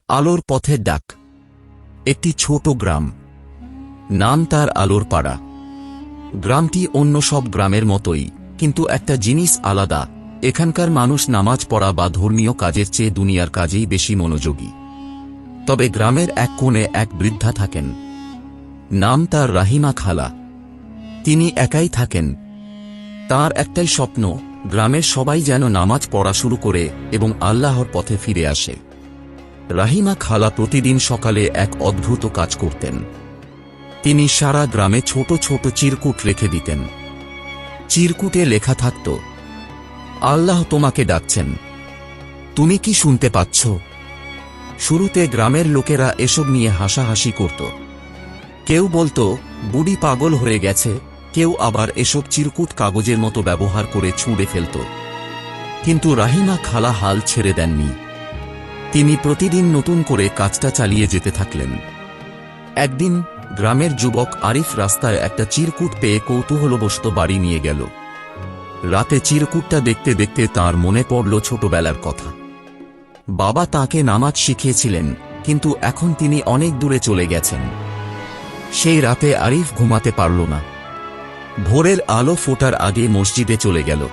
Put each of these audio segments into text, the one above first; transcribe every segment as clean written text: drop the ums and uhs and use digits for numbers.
আলোর পথের ডাক। একটি ছোট গ্রাম, নাম তার আলোর পাড়া। গ্রামটি অন্য সব গ্রামের মতোই, কিন্তু একটা জিনিস আলাদা, এখানকার মানুষ নামাজ পড়া বা ধর্মীয় কাজের চেয়ে দুনিয়ার কাজেই বেশি মনোযোগী। তবে গ্রামের এক কোণে এক বৃদ্ধা থাকেন, নাম তার রাহিমা খালা। তিনি একাই থাকেন। তার একটাই স্বপ্ন, গ্রামের সবাই যেন নামাজ পড়া শুরু করে এবং আল্লাহর পথে ফিরে আসে। রাহিমা খালা প্রতিদিন সকালে এক অদ্ভুত কাজ করতেন। তিনি সারা গ্রামে ছোট ছোট চিরকুট রেখে দিতেন। চিরকুটে লেখা থাকত, আল্লাহ তোমাকে ডাকছেন, তুমি কি শুনতে পাচ্ছ? শুরুতে গ্রামের লোকেরা এসব নিয়ে হাসাহাসি করত। কেউ বলতো বুড়ি পাগল হয়ে গেছে, কেউ আবার এসব চিরকুট কাগজের মতো ব্যবহার করে ছুঁড়ে ফেলত। কিন্তু রাহিমা খালা হাল ছেড়ে দেননি। তিনি প্রতিদিন নতুন করে কাজটা চালিয়ে যেতে থাকলেন। একদিন গ্রামের যুবক আরিফ রাস্তায় একটা চিরকুট পেয়ে কৌতূহলবশত বাড়ি নিয়ে গেল। রাতে চিরকুটটা দেখতে দেখতে তার মনে পড়ল ছোটবেলার কথা। বাবা তাকে নামাজ শিখিয়েছিলেন, কিন্তু এখন তিনি অনেক দূরে চলে গেছেন। সেই রাতে আরিফ ঘুমাতে পারল না। ভোরের আলো ফোটার আগে মসজিদে চলে গেল।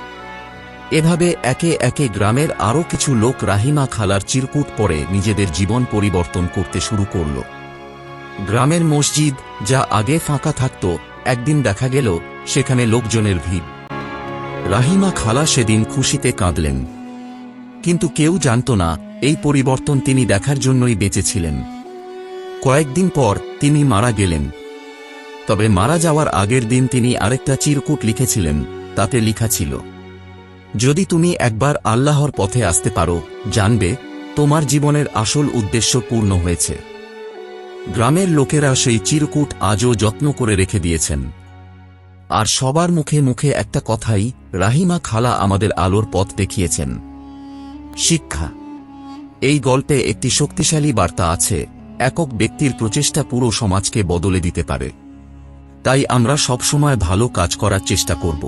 এভাবে একে একে গ্রামের আরও কিছু লোক রাহিমা খালার চিরকুট পড়ে নিজেদের জীবন পরিবর্তন করতে শুরু করল। গ্রামের মসজিদ, যা আগে ফাঁকা থাকত, একদিন দেখা গেল সেখানে লোকজনের ভিড়। রাহিমা খালা সেদিন খুশিতে কাঁদলেন, কিন্তু কেউ জানত না এই পরিবর্তন তিনি দেখার জন্যই বেঁচেছিলেন। কয়েকদিন পর তিনি মারা গেলেন। তবে মারা যাওয়ার আগের দিন তিনি আরেকটা চিরকুট লিখেছিলেন। তাতে লেখা ছিল, যদি তুমি একবার আল্লাহর পথে আসতে পারো, জানবে তোমার জীবনের আসল উদ্দেশ্য পূর্ণ হয়েছে। গ্রামের লোকেরা সেই চিরকুট আজও যত্ন করে রেখে দিয়েছেন। আর সবার মুখে মুখে একটা কথাই, রাহিমা খালা আমাদের আলোর পথ দেখিয়েছেন। শিক্ষা। এই গল্পে একটি শক্তিশালী বার্তা আছে, একক ব্যক্তির প্রচেষ্টা পুরো সমাজকে বদলে দিতে পারে। তাই আমরা সবসময় ভালো কাজ করার চেষ্টা করব।